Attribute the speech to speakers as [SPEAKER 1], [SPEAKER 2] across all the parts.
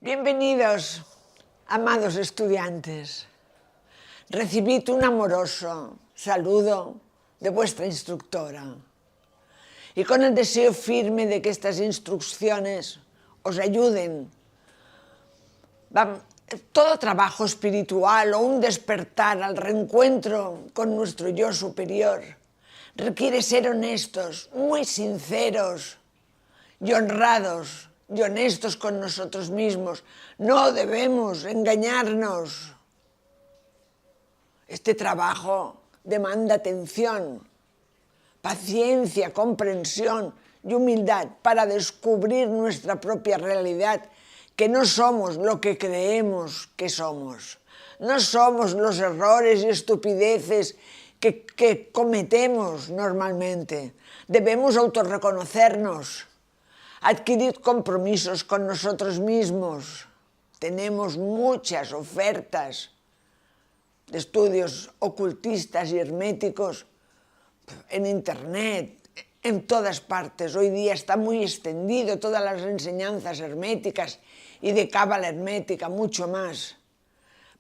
[SPEAKER 1] Bienvenidos, amados estudiantes. Recibid un amoroso saludo de vuestra instructora y con el deseo firme de que estas instrucciones os ayuden. Todo trabajo espiritual o un despertar al reencuentro con nuestro yo superior requiere ser honestos, muy sinceros y honrados y honestos con nosotros mismos. No debemos engañarnos. Este trabajo demanda atención, paciencia, comprensión y humildad para descubrir nuestra propia realidad, que no somos lo que creemos que somos. No somos los errores y estupideces que cometemos normalmente. Debemos autorreconocernos, adquirir compromisos con nosotros mismos. Tenemos muchas ofertas de estudios ocultistas y herméticos en internet, en todas partes. Hoy día está muy extendido todas las enseñanzas herméticas y de cábala hermética, mucho más.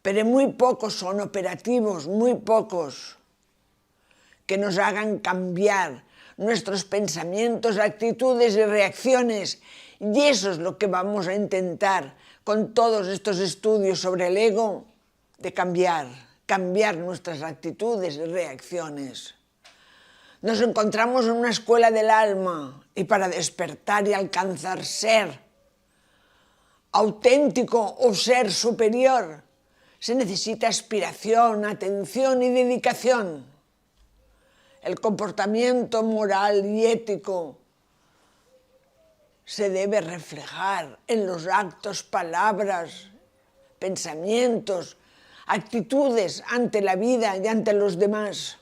[SPEAKER 1] Pero muy pocos son operativos, muy pocos, que nos hagan cambiar nuestros pensamientos, actitudes y reacciones. Y eso es lo que vamos a intentar con todos estos estudios sobre el ego, de cambiar nuestras actitudes y reacciones. Nos encontramos en una escuela del alma y para despertar y alcanzar ser auténtico o ser superior se necesita aspiración, atención y dedicación. El comportamiento moral y ético se debe reflejar en los actos, palabras, pensamientos, actitudes ante la vida y ante los demás.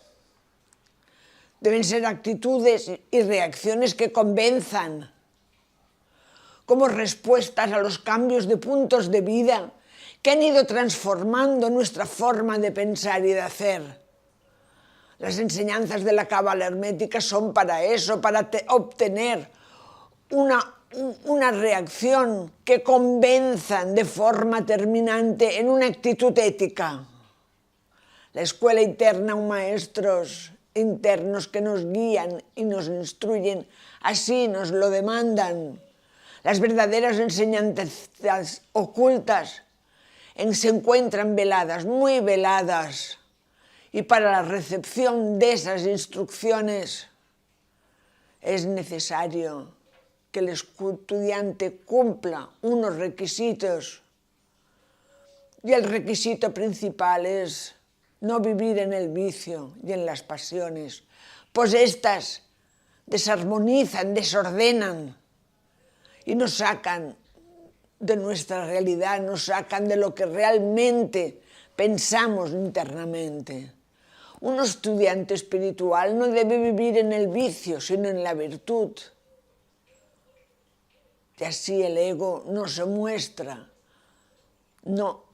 [SPEAKER 1] Deben ser actitudes y reacciones que convenzan, como respuestas a los cambios de puntos de vida que han ido transformando nuestra forma de pensar y de hacer. Las enseñanzas de la cábala hermética son para eso, para obtener una reacción que convenzan de forma terminante en una actitud ética. La escuela interna, maestros internos que nos guían y nos instruyen, así nos lo demandan. Las verdaderas enseñanzas ocultas se encuentran veladas, muy veladas, y para la recepción de esas instrucciones es necesario que el estudiante cumpla unos requisitos, y el requisito principal es no vivir en el vicio y en las pasiones, pues estas desarmonizan, desordenan y nos sacan de nuestra realidad, nos sacan de lo que realmente pensamos internamente. Un estudiante espiritual no debe vivir en el vicio, sino en la virtud. Y así el ego no se muestra. No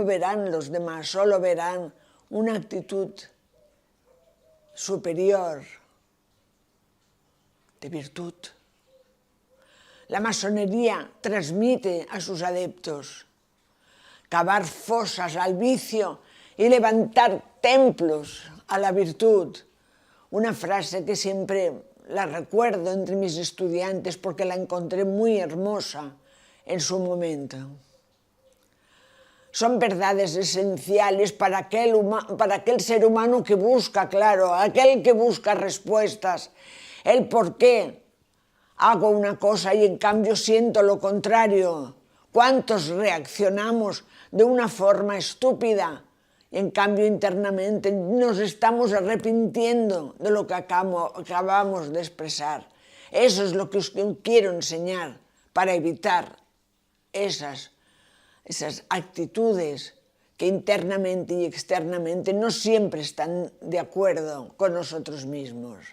[SPEAKER 1] verán los demás, solo verán una actitud superior de virtud. La masonería transmite a sus adeptos cavar fosas al vicio y levantar templos a la virtud. Una frase que siempre la recuerdo entre mis estudiantes porque la encontré muy hermosa en su momento. Son verdades esenciales para aquel ser humano que busca, claro, aquel que busca respuestas, el por qué hago una cosa y en cambio siento lo contrario. ¿Cuántos reaccionamos de una forma estúpida y en cambio internamente nos estamos arrepintiendo de lo que acabamos de expresar? Eso es lo que os quiero enseñar para evitar esas actitudes que internamente y externamente no siempre están de acuerdo con nosotros mismos.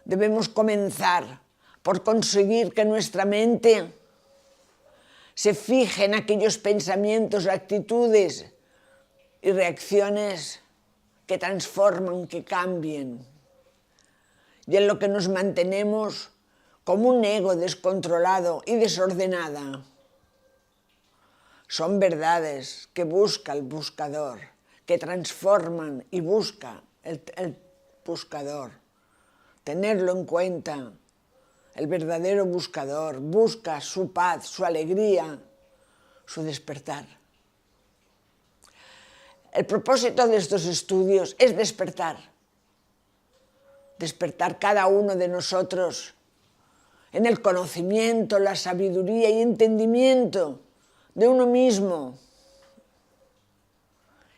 [SPEAKER 1] Debemos comenzar por conseguir que nuestra mente se fije en aquellos pensamientos, actitudes y reacciones que transforman, que cambien, y en lo que nos mantenemos como un ego descontrolado y desordenada. Son verdades que busca el buscador, que transforman y busca el buscador. Tenerlo en cuenta. El verdadero buscador busca su paz, su alegría, su despertar. El propósito de estos estudios es despertar. Despertar cada uno de nosotros en el conocimiento, la sabiduría y entendimiento de uno mismo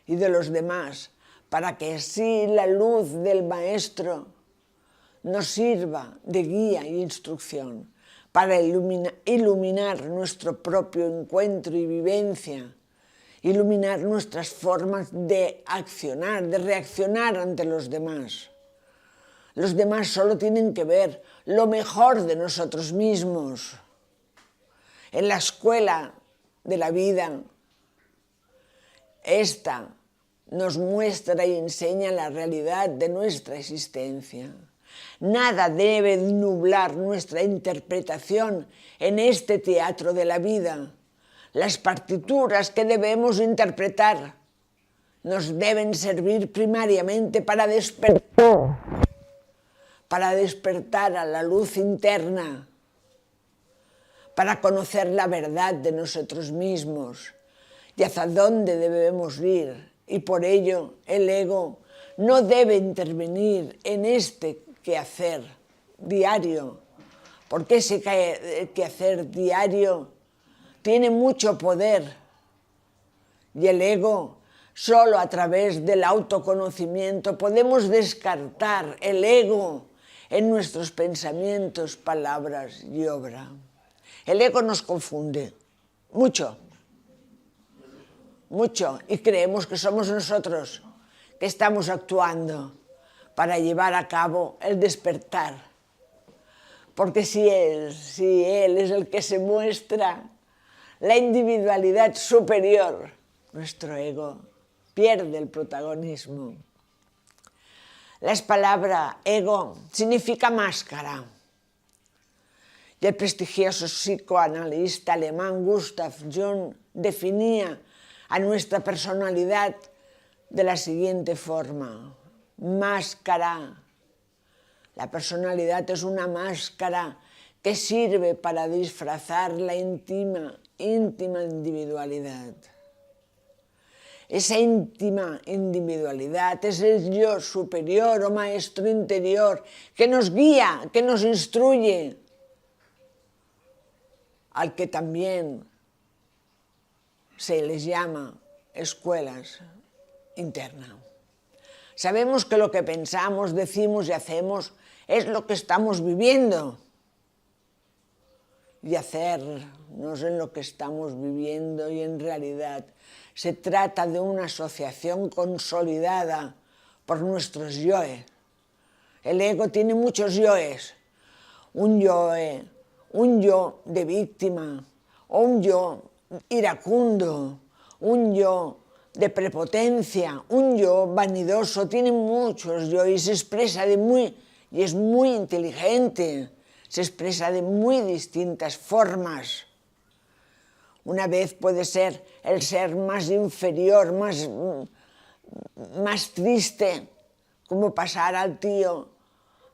[SPEAKER 1] y de los demás, para que así la luz del Maestro nos sirva de guía e instrucción, para iluminar nuestro propio encuentro y vivencia, iluminar nuestras formas de accionar, de reaccionar ante los demás. Los demás solo tienen que ver lo mejor de nosotros mismos. En la escuela de la vida, esta nos muestra y enseña la realidad de nuestra existencia. Nada debe nublar nuestra interpretación en este teatro de la vida. Las partituras que debemos interpretar nos deben servir primariamente para despertar a la luz interna, para conocer la verdad de nosotros mismos y hacia dónde debemos ir. Y por ello el ego no debe intervenir en este quehacer diario, porque ese quehacer diario tiene mucho poder y el ego, solo a través del autoconocimiento podemos descartar el ego en nuestros pensamientos, palabras y obra. El ego nos confunde mucho, y creemos que somos nosotros que estamos actuando para llevar a cabo el despertar. Porque si él es el que se muestra la individualidad superior, nuestro ego pierde el protagonismo. La palabra ego significa máscara. Y el prestigioso psicoanalista alemán Gustav Jung definía a nuestra personalidad de la siguiente forma: máscara. La personalidad es una máscara que sirve para disfrazar la íntima individualidad. Esa íntima individualidad es el yo superior o maestro interior que nos guía, que nos instruye, al que también se les llama escuelas internas. Sabemos que lo que pensamos, decimos y hacemos es lo que estamos viviendo. Y hacernos en lo que estamos viviendo y en realidad se trata de una asociación consolidada por nuestros yoes. El ego tiene muchos yoes. Un yo de víctima, o un yo iracundo, un yo de prepotencia, un yo vanidoso, tiene muchos yo y se expresa y es muy inteligente, se expresa de muy distintas formas. Una vez puede ser el ser más inferior, más triste, como pasar al tío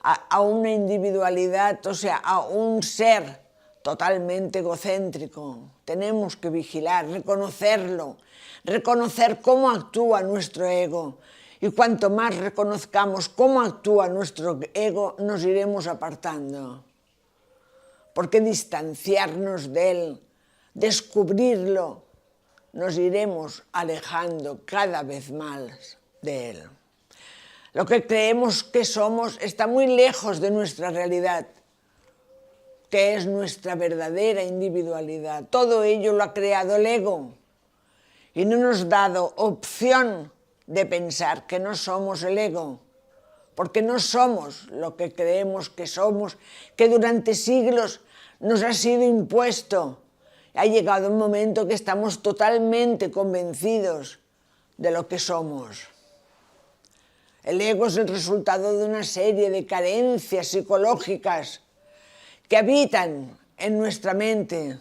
[SPEAKER 1] a una individualidad, o sea, a un ser totalmente egocéntrico. Tenemos que vigilar, reconocerlo, reconocer cómo actúa nuestro ego. Y cuanto más reconozcamos cómo actúa nuestro ego, nos iremos apartando. Porque distanciarnos de él, descubrirlo, nos iremos alejando cada vez más de él. Lo que creemos que somos está muy lejos de nuestra realidad, que es nuestra verdadera individualidad. Todo ello lo ha creado el ego y no nos ha dado opción de pensar que no somos el ego, porque no somos lo que creemos que somos, que durante siglos nos ha sido impuesto. Ha llegado un momento que estamos totalmente convencidos de lo que somos. El ego es el resultado de una serie de carencias psicológicas que habitan en nuestra mente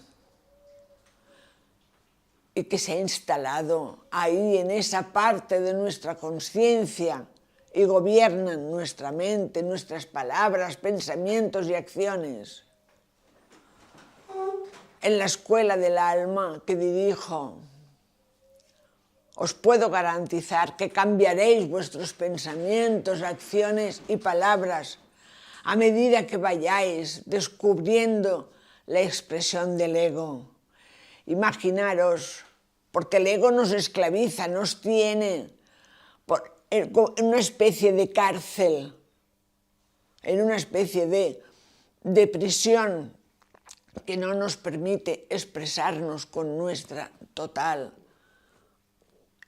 [SPEAKER 1] y que se ha instalado ahí en esa parte de nuestra conciencia y gobiernan nuestra mente, nuestras palabras, pensamientos y acciones. En la escuela del alma que dirijo, os puedo garantizar que cambiaréis vuestros pensamientos, acciones y palabras a medida que vayáis descubriendo la expresión del ego. Imaginaros, porque el ego nos esclaviza, nos tiene en una especie de cárcel, en una especie de prisión que no nos permite expresarnos con nuestra total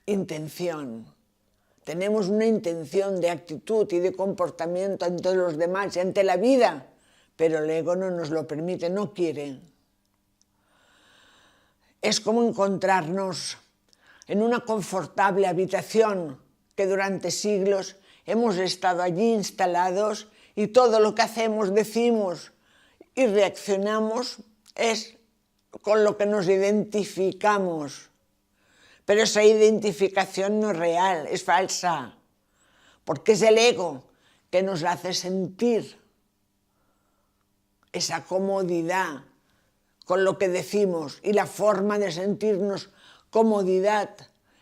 [SPEAKER 1] intención. Tenemos una intención de actitud y de comportamiento ante los demás y ante la vida, pero el ego no nos lo permite, no quiere. Es como encontrarnos en una confortable habitación que durante siglos hemos estado allí instalados y todo lo que hacemos, decimos y reaccionamos es con lo que nos identificamos. Pero esa identificación no es real, es falsa, porque es el ego que nos hace sentir esa comodidad con lo que decimos, y la forma de sentirnos comodidad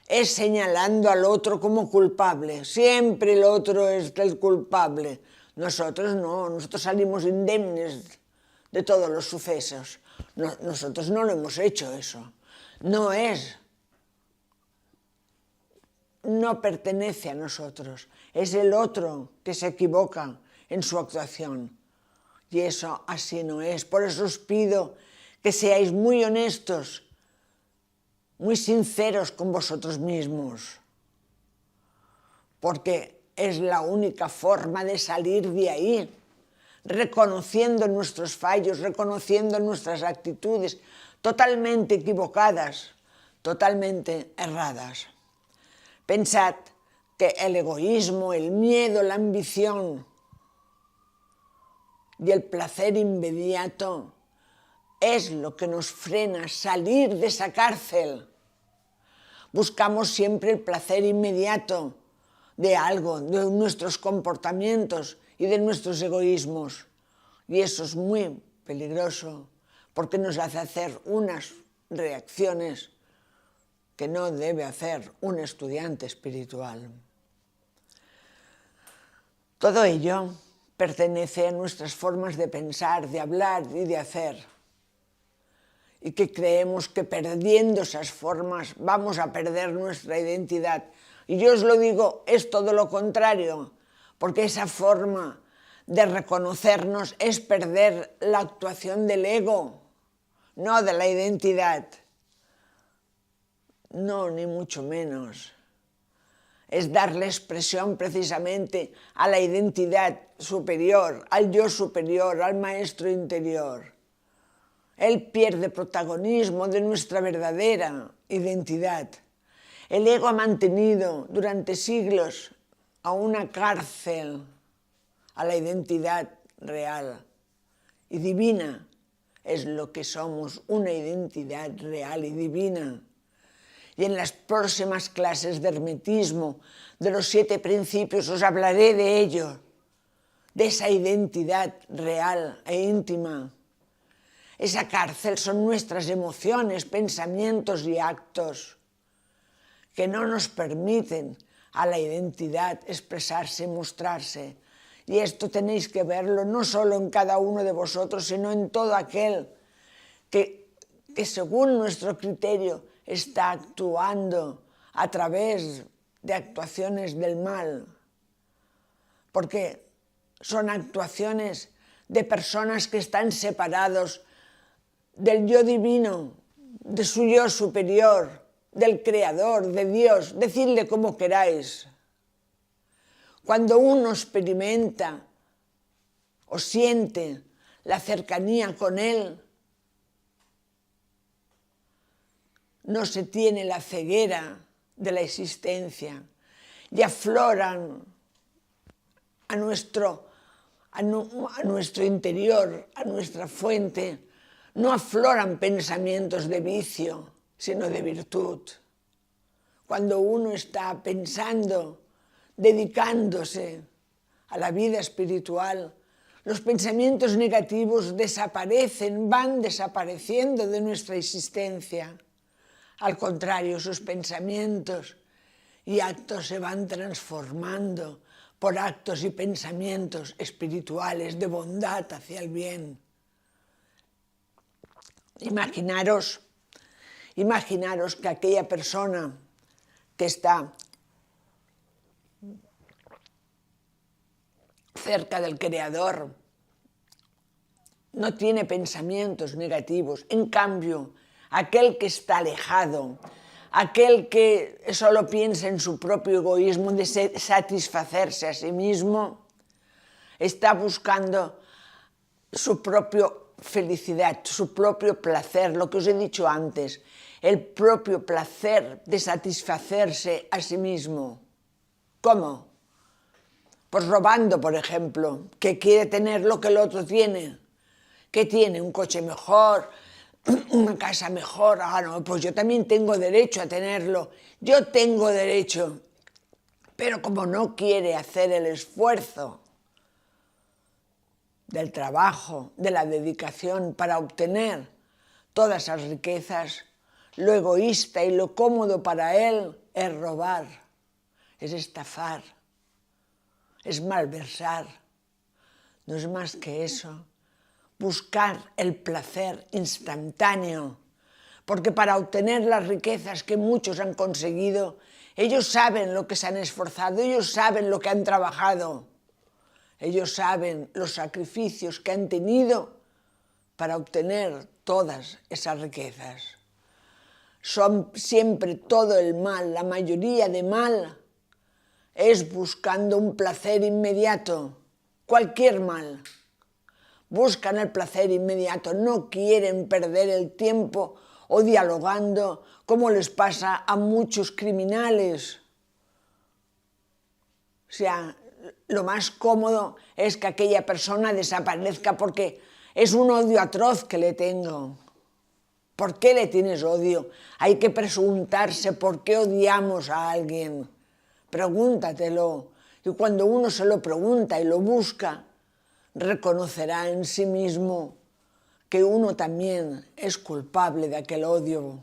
[SPEAKER 1] es señalando al otro como culpable. Siempre el otro es el culpable. Nosotros no, nosotros salimos indemnes de todos los sucesos. Nosotros no lo hemos hecho eso. No pertenece a nosotros. Es el otro que se equivoca en su actuación. Y eso así no es. Por eso os pido que seáis muy honestos, muy sinceros con vosotros mismos, porque es la única forma de salir de ahí, reconociendo nuestros fallos, reconociendo nuestras actitudes totalmente equivocadas, totalmente erradas. Pensad que el egoísmo, el miedo, la ambición y el placer inmediato es lo que nos frena a salir de esa cárcel. Buscamos siempre el placer inmediato de algo, de nuestros comportamientos y de nuestros egoísmos. Y eso es muy peligroso porque nos hace hacer unas reacciones que no debe hacer un estudiante espiritual. Todo ello pertenece a nuestras formas de pensar, de hablar y de hacer. Y que creemos que perdiendo esas formas vamos a perder nuestra identidad. Y yo os lo digo, es todo lo contrario, porque esa forma de reconocernos es perder la actuación del ego, no de la identidad. No, ni mucho menos. Es darle expresión precisamente a la identidad superior, al yo superior, al maestro interior. Él pierde protagonismo de nuestra verdadera identidad. El ego ha mantenido durante siglos a una cárcel a la identidad real y divina. Es lo que somos, una identidad real y divina. Y en las próximas clases de hermetismo, de los 7 principios, os hablaré de ello, de esa identidad real e íntima. Esa cárcel son nuestras emociones, pensamientos y actos que no nos permiten a la identidad expresarse, mostrarse. Y esto tenéis que verlo no solo en cada uno de vosotros, sino en todo aquel que según nuestro criterio está actuando a través de actuaciones del mal. Porque son actuaciones de personas que están separados del yo divino, de su yo superior, del Creador, de Dios, decidle como queráis. Cuando uno experimenta o siente la cercanía con Él, no se tiene la ceguera de la existencia y afloran a a nuestro interior, a nuestra fuente, no afloran pensamientos de vicio, sino de virtud. Cuando uno está pensando, dedicándose a la vida espiritual, los pensamientos negativos desaparecen, van desapareciendo de nuestra existencia. Al contrario, sus pensamientos y actos se van transformando por actos y pensamientos espirituales de bondad hacia el bien. Imaginaros que aquella persona que está cerca del Creador no tiene pensamientos negativos. En cambio, aquel que está alejado, aquel que solo piensa en su propio egoísmo de satisfacerse a sí mismo, está buscando su propia felicidad, su propio placer, lo que os he dicho antes, el propio placer de satisfacerse a sí mismo. ¿Cómo? Pues robando, por ejemplo, que quiere tener lo que el otro tiene. ¿Qué tiene? ¿Un coche mejor? ¿Una casa mejor? Ah, no, pues yo también tengo derecho a tenerlo. Yo tengo derecho. Pero como no quiere hacer el esfuerzo del trabajo, de la dedicación para obtener todas esas riquezas, lo egoísta y lo cómodo para él es robar, es estafar, es malversar. No es más que eso. Buscar el placer instantáneo, porque para obtener las riquezas que muchos han conseguido, ellos saben lo que se han esforzado, ellos saben lo que han trabajado, ellos saben los sacrificios que han tenido para obtener todas esas riquezas. Son siempre todo el mal, la mayoría de mal es buscando un placer inmediato, cualquier mal. Buscan el placer inmediato, no quieren perder el tiempo o dialogando, como les pasa a muchos criminales. O sea, lo más cómodo es que aquella persona desaparezca porque es un odio atroz que le tengo. ¿Por qué le tienes odio? Hay que preguntarse por qué odiamos a alguien. Pregúntatelo. Y cuando uno se lo pregunta y lo busca, reconocerá en sí mismo que uno también es culpable de aquel odio.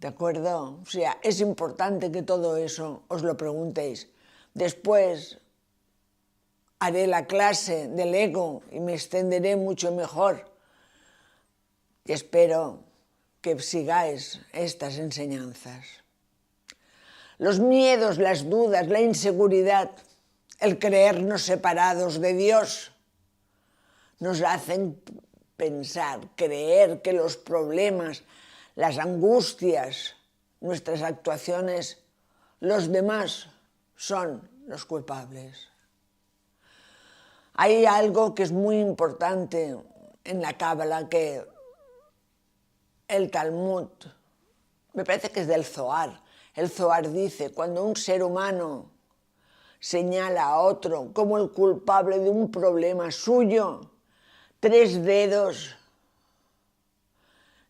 [SPEAKER 1] ¿De acuerdo? O sea, es importante que todo eso os lo preguntéis. Después haré la clase del ego y me extenderé mucho mejor. Y espero que sigáis estas enseñanzas. Los miedos, las dudas, la inseguridad, el creernos separados de Dios, nos hacen pensar, creer que los problemas, las angustias, nuestras actuaciones, los demás son los culpables. Hay algo que es muy importante en la Cábala, que el Talmud, me parece que es del Zohar, el Zohar dice, cuando un ser humano señala a otro como el culpable de un problema suyo, 3 dedos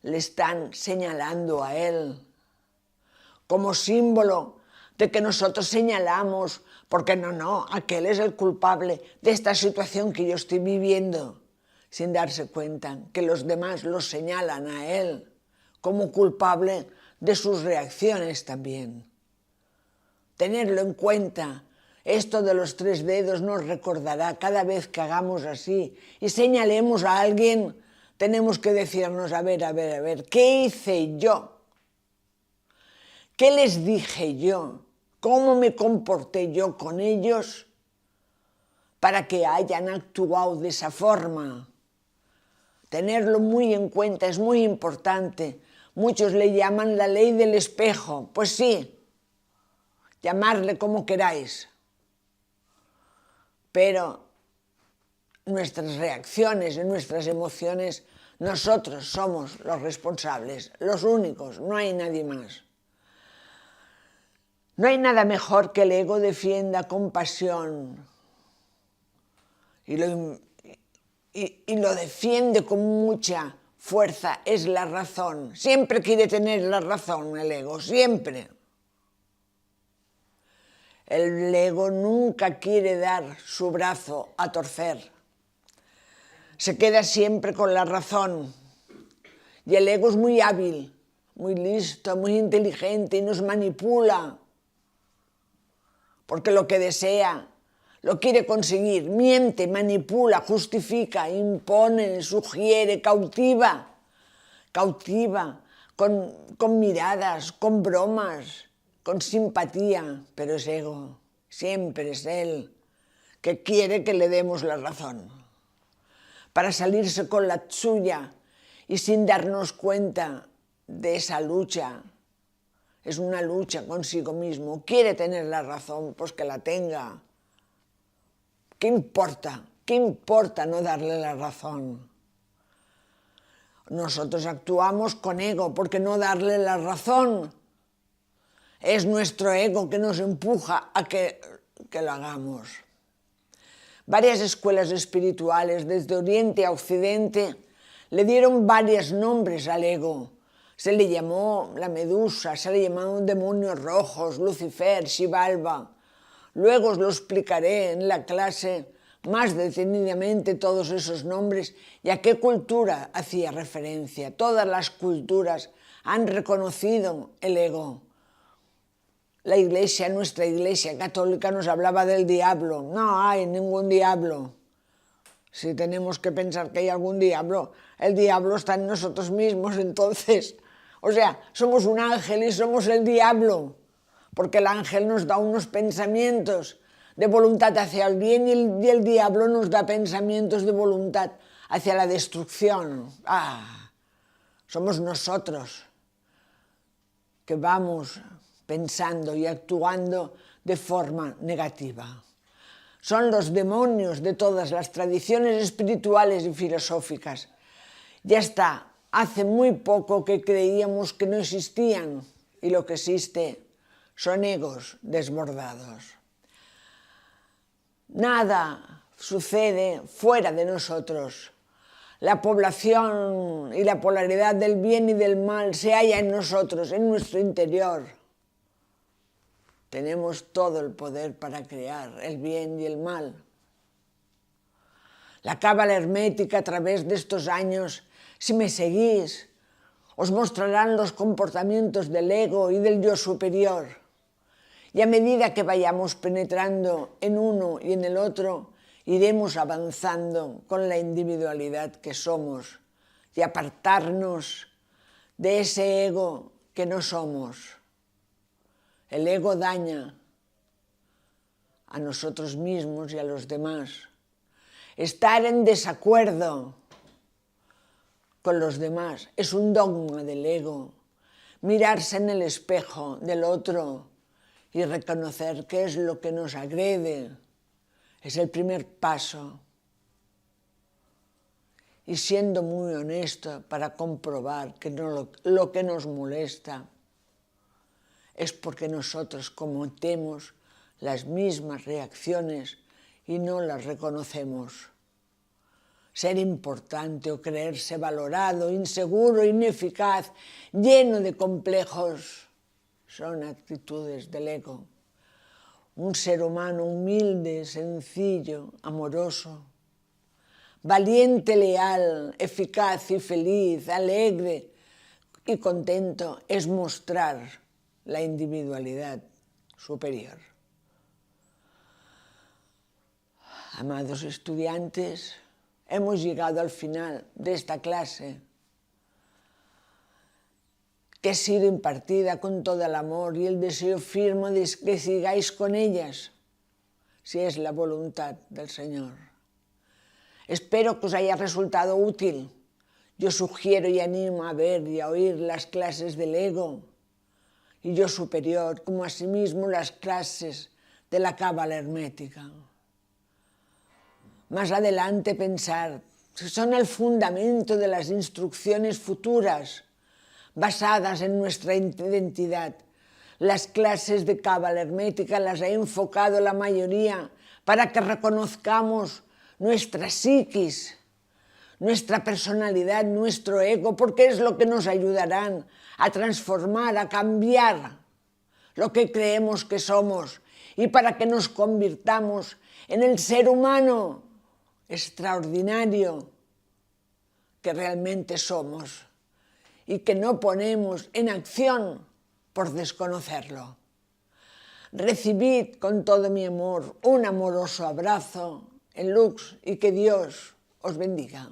[SPEAKER 1] le están señalando a él como símbolo de que nosotros señalamos, porque no, aquel es el culpable de esta situación que yo estoy viviendo, sin darse cuenta que los demás lo señalan a él como culpable de sus reacciones también. Tenerlo en cuenta. Esto de los 3 dedos nos recordará cada vez que hagamos así y señalemos a alguien, tenemos que decirnos, a ver, ¿qué hice yo? ¿Qué les dije yo? ¿Cómo me comporté yo con ellos para que hayan actuado de esa forma? Tenerlo muy en cuenta es muy importante. Muchos le llaman la ley del espejo. Pues sí, llamarle como queráis. Pero nuestras reacciones y nuestras emociones, nosotros somos los responsables, los únicos, no hay nadie más. No hay nada mejor que el ego defienda con pasión y lo defiende con mucha fuerza, es la razón. Siempre quiere tener la razón el ego, siempre. El ego nunca quiere dar su brazo a torcer. Se queda siempre con la razón. Y el ego es muy hábil, muy listo, muy inteligente y nos manipula. Porque lo que desea, lo quiere conseguir. Miente, manipula, justifica, impone, sugiere, cautiva. Cautiva con miradas, con bromas, con simpatía. Pero es ego, siempre es él que quiere que le demos la razón. Para salirse con la suya y sin darnos cuenta de esa lucha. Es una lucha consigo mismo. Quiere tener la razón, pues que la tenga. ¿Qué importa? ¿Qué importa no darle la razón? Nosotros actuamos con ego, porque no darle la razón es nuestro ego que nos empuja a que lo hagamos. Varias escuelas espirituales, desde Oriente a Occidente, le dieron varios nombres al ego. Se le llamó la medusa, se le llamaron demonios rojos, Lucifer, Xibalba. Luego os lo explicaré en la clase más detenidamente todos esos nombres y a qué cultura hacía referencia. Todas las culturas han reconocido el ego. La Iglesia, nuestra Iglesia católica, nos hablaba del diablo. No hay ningún diablo. Si tenemos que pensar que hay algún diablo, el diablo está en nosotros mismos, entonces. O sea, somos un ángel y somos el diablo, porque el ángel nos da unos pensamientos de voluntad hacia el bien y el diablo nos da pensamientos de voluntad hacia la destrucción. Somos nosotros que vamos pensando y actuando de forma negativa. Son los demonios de todas las tradiciones espirituales y filosóficas. Ya está, hace muy poco que creíamos que no existían y lo que existe son egos desbordados. Nada sucede fuera de nosotros. La población y la polaridad del bien y del mal se halla en nosotros, en nuestro interior. Tenemos todo el poder para crear el bien y el mal. La cábala hermética a través de estos años, si me seguís, os mostrarán los comportamientos del ego y del yo superior. Y a medida que vayamos penetrando en uno y en el otro, iremos avanzando con la individualidad que somos y apartarnos de ese ego que no somos. El ego daña a nosotros mismos y a los demás. Estar en desacuerdo con los demás es un dogma del ego. Mirarse en el espejo del otro y reconocer qué es lo que nos agrede es el primer paso. Y siendo muy honesto para comprobar que lo que nos molesta es porque nosotros cometemos las mismas reacciones y no las reconocemos. Ser importante o creerse valorado, inseguro, ineficaz, lleno de complejos, son actitudes del ego. Un ser humano humilde, sencillo, amoroso, valiente, leal, eficaz y feliz, alegre y contento es mostrar la individualidad superior. Amados estudiantes, hemos llegado al final de esta clase que ha sido impartida con todo el amor y el deseo firme de que sigáis con ellas, si es la voluntad del Señor. Espero que os haya resultado útil. Yo sugiero y animo a ver y a oír las clases del ego y yo superior, como asimismo las clases de la cábala hermética. Más adelante pensar que son el fundamento de las instrucciones futuras basadas en nuestra identidad. Las clases de cábala hermética las he enfocado la mayoría para que reconozcamos nuestra psiquis, nuestra personalidad, nuestro ego, porque es lo que nos ayudarán a transformar, a cambiar lo que creemos que somos y para que nos convirtamos en el ser humano extraordinario que realmente somos y que no ponemos en acción por desconocerlo. Recibid con todo mi amor un amoroso abrazo en Lux y que Dios os bendiga.